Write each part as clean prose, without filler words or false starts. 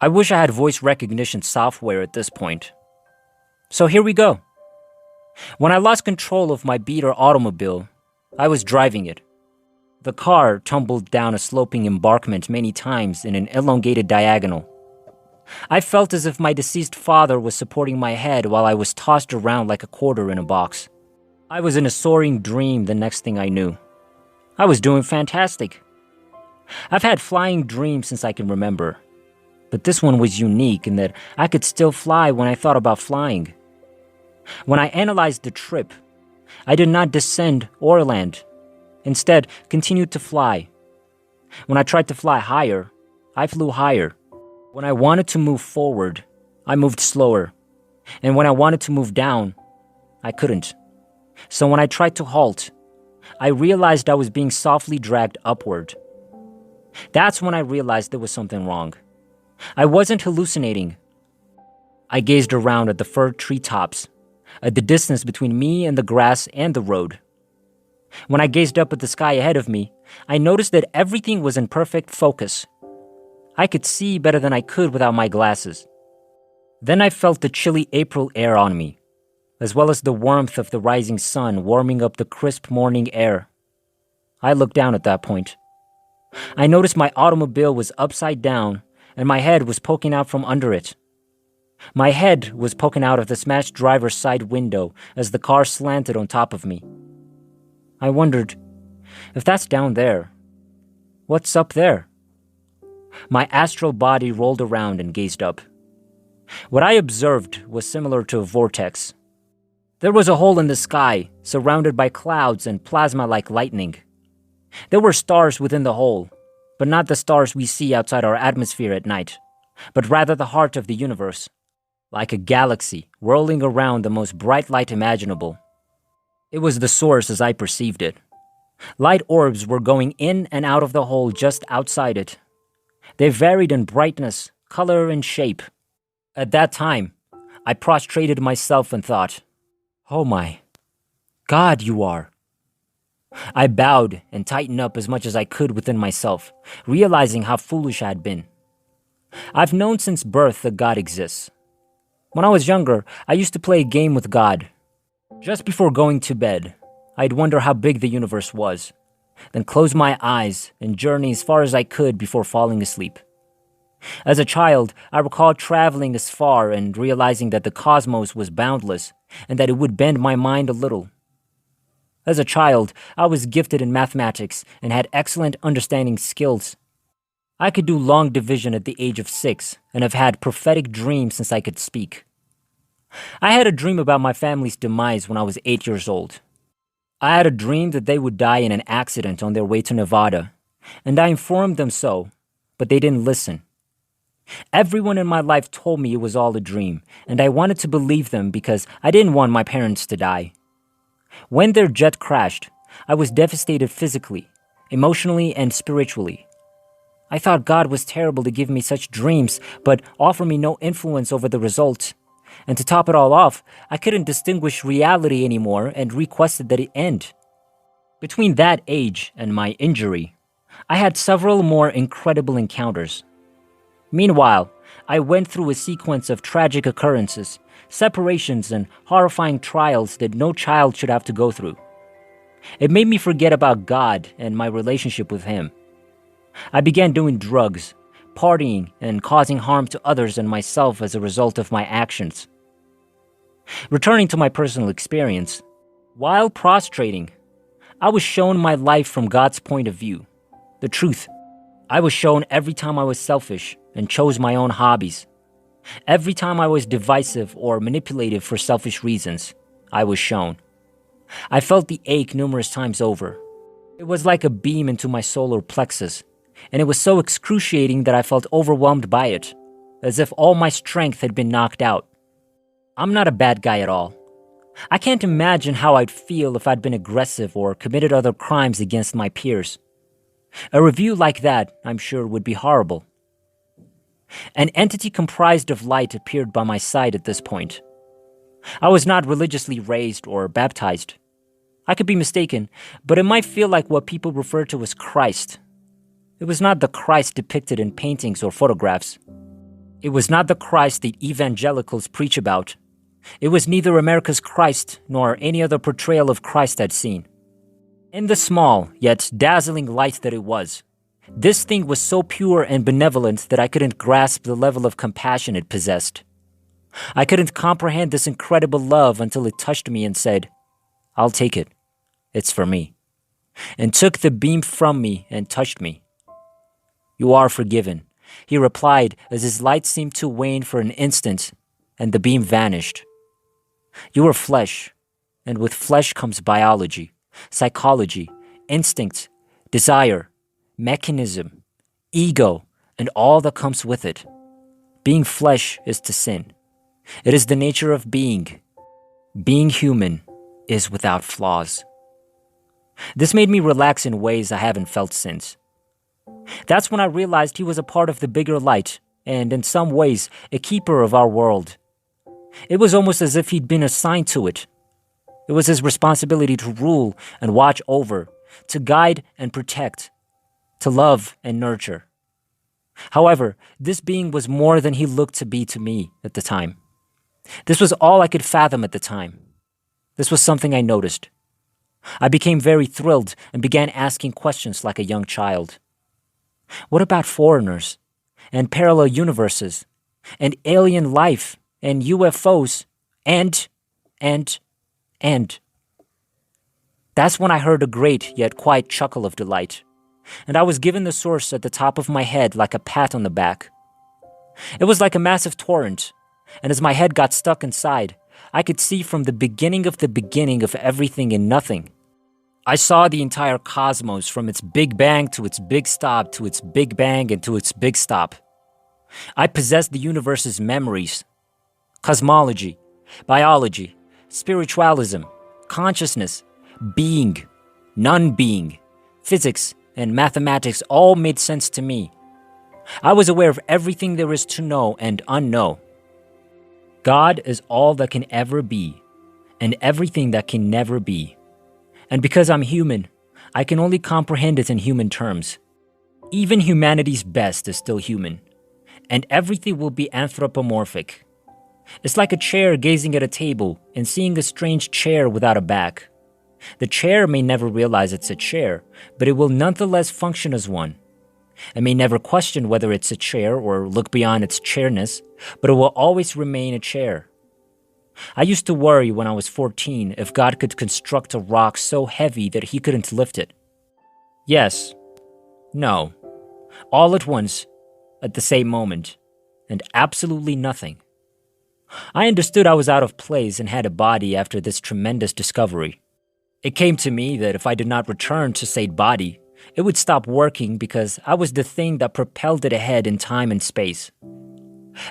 I wish I had voice recognition software at this point. So here we go. When I lost control of my beater automobile, I was driving it. The car tumbled down a sloping embankment many times in an elongated diagonal. I felt as if my deceased father was supporting my head while I was tossed around like a quarter in a box. I was in a soaring dream the next thing I knew. I was doing fantastic. I've had flying dreams since I can remember, but this one was unique in that I could still fly when I thought about flying. When I analyzed the trip, I did not descend or land. Instead, continued to fly. When I tried to fly higher, I flew higher. When I wanted to move forward, I moved slower. And when I wanted to move down, I couldn't. So when I tried to halt, I realized I was being softly dragged upward. That's when I realized there was something wrong. I wasn't hallucinating. I gazed around at the fir treetops, at the distance between me and the grass and the road. When I gazed up at the sky ahead of me, I noticed that everything was in perfect focus. I could see better than I could without my glasses. Then I felt the chilly April air on me, as well as the warmth of the rising sun warming up the crisp morning air. I looked down at that point. I noticed my automobile was upside down and my head was poking out from under it. My head was poking out of the smashed driver's side window as the car slanted on top of me. I wondered, if that's down there, what's up there? My astral body rolled around and gazed up. What I observed was similar to a vortex. There was a hole in the sky, surrounded by clouds and plasma like lightning. There were stars within the hole, but not the stars we see outside our atmosphere at night, but rather the heart of the universe, like a galaxy whirling around the most bright light imaginable. It was the source as I perceived it. Light orbs were going in and out of the hole just outside it. They varied in brightness, color, and shape. At that time, I prostrated myself and thought, "Oh my, God, you are." I bowed and tightened up as much as I could within myself, realizing how foolish I had been. I've known since birth that God exists. When I was younger, I used to play a game with God. Just before going to bed, I'd wonder how big the universe was, then close my eyes and journey as far as I could before falling asleep. As a child, I recall traveling as far and realizing that the cosmos was boundless and that it would bend my mind a little. As a child, I was gifted in mathematics and had excellent understanding skills. I could do long division at the age of 6 and have had prophetic dreams since I could speak. I had a dream about my family's demise when I was 8 years old. I had a dream that they would die in an accident on their way to Nevada, and I informed them so, but they didn't listen. Everyone in my life told me it was all a dream, and I wanted to believe them because I didn't want my parents to die. When their jet crashed, I was devastated physically, emotionally, and spiritually. I thought God was terrible to give me such dreams, but offer me no influence over the results. And to top it all off, I couldn't distinguish reality anymore and requested that it end. Between that age and my injury, I had several more incredible encounters. Meanwhile, I went through a sequence of tragic occurrences, separations, and horrifying trials that no child should have to go through. It made me forget about God and my relationship with Him. I began doing drugs, partying, and causing harm to others and myself as a result of my actions. Returning to my personal experience, while prostrating, I was shown my life from God's point of view, the truth. I was shown every time I was selfish and chose my own hobbies. Every time I was divisive or manipulative for selfish reasons, I was shown. I felt the ache numerous times over. It was like a beam into my solar plexus, and it was so excruciating that I felt overwhelmed by it, as if all my strength had been knocked out. I'm not a bad guy at all. I can't imagine how I'd feel if I'd been aggressive or committed other crimes against my peers. A review like that, I'm sure, would be horrible. An entity comprised of light appeared by my side at this point. I was not religiously raised or baptized. I could be mistaken, but it might feel like what people refer to as Christ. It was not the Christ depicted in paintings or photographs. It was not the Christ the evangelicals preach about. It was neither America's Christ nor any other portrayal of Christ I'd seen. In the small, yet dazzling light that it was, this thing was so pure and benevolent that I couldn't grasp the level of compassion it possessed. I couldn't comprehend this incredible love until it touched me and said, "I'll take it. It's for me," and took the beam from me and touched me. "You are forgiven," he replied as his light seemed to wane for an instant and the beam vanished. "You are flesh, and with flesh comes biology, psychology, instinct, desire, mechanism, ego, and all that comes with it. Being flesh is to sin. It is the nature of being. Being human is without flaws." This made me relax in ways I haven't felt since. That's when I realized he was a part of the bigger light, and in some ways, a keeper of our world. It was almost as if he'd been assigned to it. It was his responsibility to rule and watch over, to guide and protect, to love and nurture. However, this being was more than he looked to be to me at the time. This was all I could fathom at the time. This was something I noticed. I became very thrilled and began asking questions like a young child. What about foreigners, and parallel universes, and alien life, and UFOs, and... That's when I heard a great yet quiet chuckle of delight, and I was given the source at the top of my head like a pat on the back. It was like a massive torrent, and as my head got stuck inside, I could see from the beginning of everything and nothing. I saw the entire cosmos from its big bang to its big stop to its big bang and to its big stop. I possessed the universe's memories, cosmology, biology, spiritualism, consciousness, being, non-being, physics, and mathematics all made sense to me. I was aware of everything there is to know and unknow. God is all that can ever be, and everything that can never be. And because I'm human, I can only comprehend it in human terms. Even humanity's best is still human, and everything will be anthropomorphic. It's like a chair gazing at a table and seeing a strange chair without a back. The chair may never realize it's a chair, but it will nonetheless function as one. It may never question whether it's a chair or look beyond its chairness, but it will always remain a chair. I used to worry when I was 14 if God could construct a rock so heavy that he couldn't lift it. Yes. No. All at once, at the same moment, and absolutely nothing. I understood I was out of place and had a body after this tremendous discovery. It came to me that if I did not return to said body, it would stop working because I was the thing that propelled it ahead in time and space.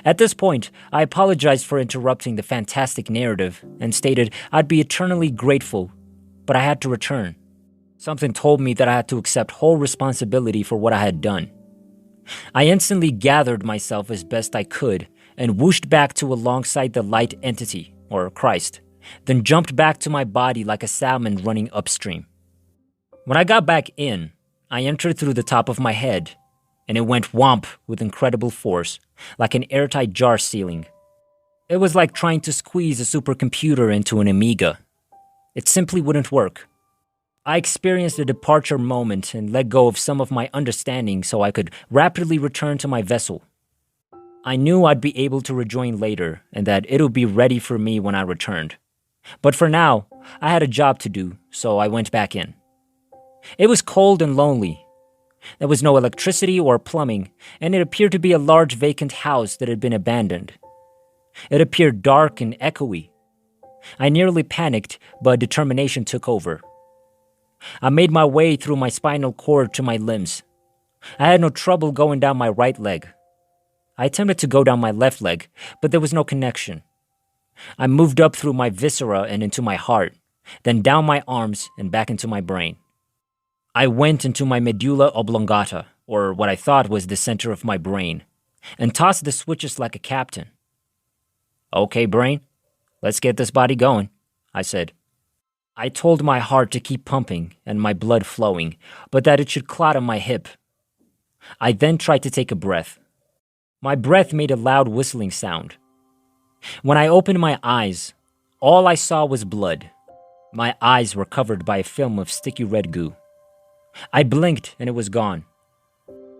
At this point, I apologized for interrupting the fantastic narrative and stated I'd be eternally grateful, but I had to return. Something told me that I had to accept whole responsibility for what I had done. I instantly gathered myself as best I could and whooshed back to alongside the light entity, or Christ, then jumped back to my body like a salmon running upstream. When I got back in, I entered through the top of my head, and it went whomp with incredible force, like an airtight jar sealing. It was like trying to squeeze a supercomputer into an Amiga. It simply wouldn't work. I experienced a departure moment and let go of some of my understanding so I could rapidly return to my vessel. I knew I'd be able to rejoin later and that it would be ready for me when I returned. But for now, I had a job to do, so I went back in. It was cold and lonely. There was no electricity or plumbing, and it appeared to be a large vacant house that had been abandoned. It appeared dark and echoey. I nearly panicked, but determination took over. I made my way through my spinal cord to my limbs. I had no trouble going down my right leg. I attempted to go down my left leg, but there was no connection. I moved up through my viscera and into my heart, then down my arms and back into my brain. I went into my medulla oblongata, or what I thought was the center of my brain, and tossed the switches like a captain. "Okay, brain, let's get this body going," I said. I told my heart to keep pumping and my blood flowing, but that it should clot on my hip. I then tried to take a breath. My breath made a loud whistling sound. When I opened my eyes, all I saw was blood. My eyes were covered by a film of sticky red goo. I blinked and it was gone.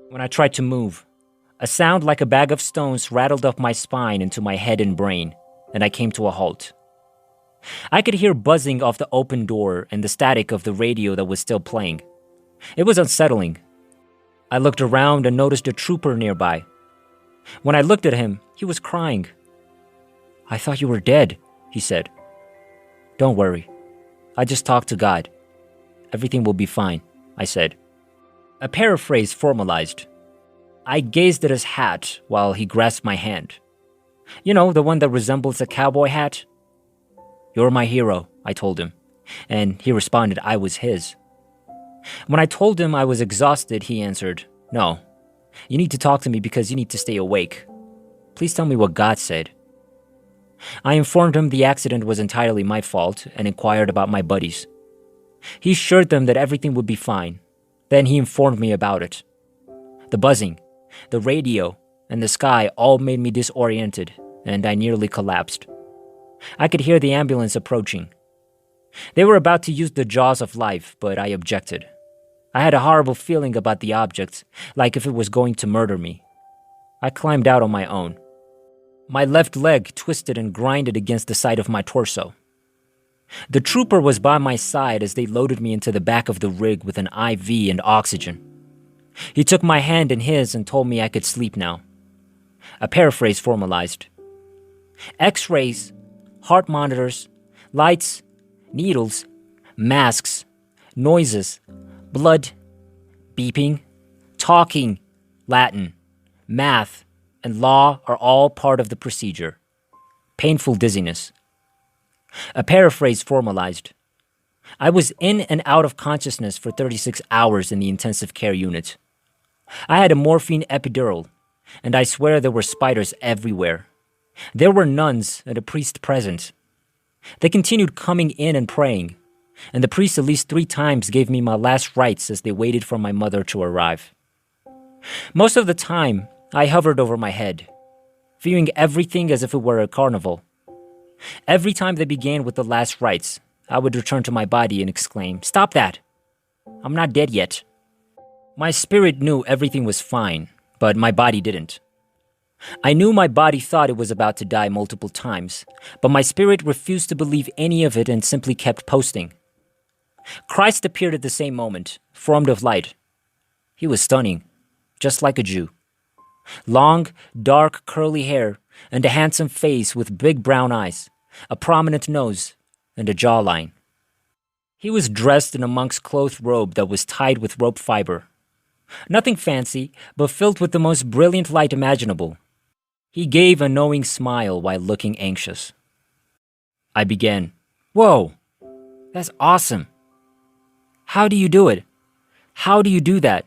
When I tried to move, a sound like a bag of stones rattled up my spine into my head and brain, and I came to a halt. I could hear buzzing off the open door and the static of the radio that was still playing. It was unsettling. I looked around and noticed a trooper nearby. When I looked at him, he was crying. "I thought you were dead," he said. "Don't worry. I just talked to God. Everything will be fine," I said. A paraphrase formalized. I gazed at his hat while he grasped my hand. You know, the one that resembles a cowboy hat? "You're my hero," I told him, and he responded I was his. When I told him I was exhausted, he answered, "No, you need to talk to me because you need to stay awake. Please tell me what God said." I informed him the accident was entirely my fault and inquired about my buddies. He assured them that everything would be fine. Then he informed me about it. The buzzing, the radio, and the sky all made me disoriented, and I nearly collapsed. I could hear the ambulance approaching. They were about to use the jaws of life, but I objected. I had a horrible feeling about the object, like if it was going to murder me. I climbed out on my own. My left leg twisted and grinded against the side of my torso. The trooper was by my side as they loaded me into the back of the rig with an IV and oxygen. He took my hand in his and told me I could sleep now. A paraphrase formalized. X-rays, heart monitors, lights, needles, masks, noises, blood, beeping, talking, Latin, math, and law are all part of the procedure. Painful dizziness. A paraphrase formalized. I was in and out of consciousness for 36 hours in the intensive care unit. I had a morphine epidural, and I swear there were spiders everywhere. There were nuns and a priest present. They continued coming in and praying, and the priest at least 3 times gave me my last rites as they waited for my mother to arrive. Most of the time, I hovered over my head, viewing everything as if it were a carnival. Every time they began with the last rites, I would return to my body and exclaim, "Stop that! I'm not dead yet." My spirit knew everything was fine, but my body didn't. I knew my body thought it was about to die multiple times, but my spirit refused to believe any of it and simply kept posting. Christ appeared at the same moment, formed of light. He was stunning, just like a Jew. Long, dark, curly hair, and a handsome face with big brown eyes, a prominent nose, and a jawline. He was dressed in a monk's cloth robe that was tied with rope fiber. Nothing fancy, but filled with the most brilliant light imaginable. He gave a knowing smile while looking anxious. I began, "Whoa, that's awesome. How do you do it? How do you do that?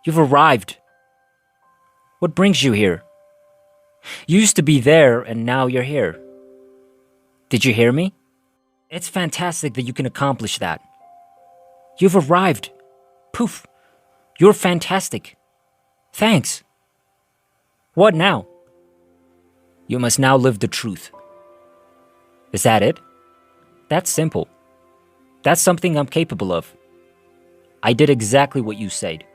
You've arrived. What brings you here? You used to be there and now you're here. Did you hear me? It's fantastic that you can accomplish that. You've arrived. Poof. You're fantastic. Thanks. What now? You must now live the truth." Is that it? That's simple. That's something I'm capable of. I did exactly what you said.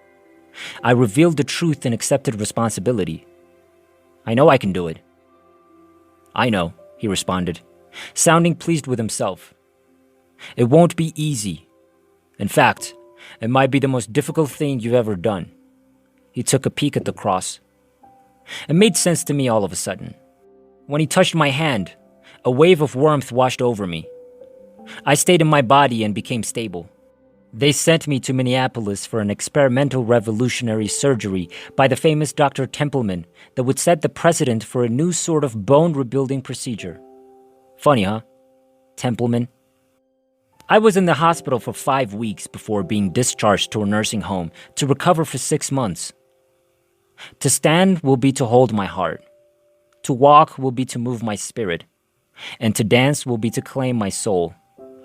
I revealed the truth and accepted responsibility. I know I can do it. I know, he responded, sounding pleased with himself. It won't be easy. In fact, it might be the most difficult thing you've ever done. He took a peek at the cross. It made sense to me all of a sudden. When he touched my hand, a wave of warmth washed over me. I stayed in my body and became stable. They sent me to Minneapolis for an experimental revolutionary surgery by the famous Dr. Templeman that would set the precedent for a new sort of bone rebuilding procedure. Funny, huh? Templeman. I was in the hospital for 5 weeks before being discharged to a nursing home to recover for 6 months. To stand will be to hold my heart. To walk will be to move my spirit. And to dance will be to claim my soul,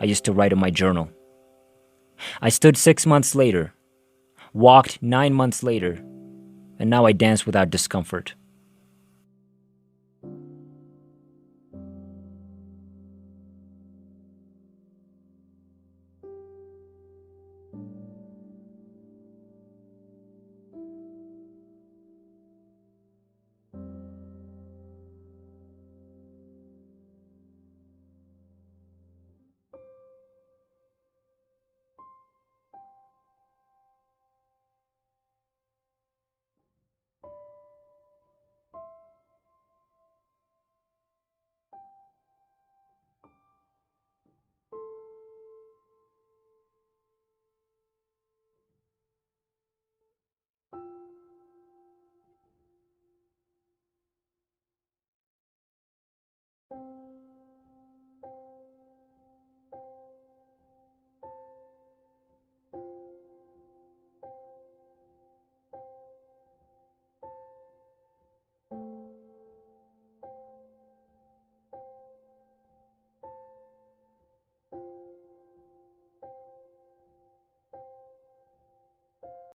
I used to write in my journal. I stood 6 months later, walked 9 months later, and now I dance without discomfort.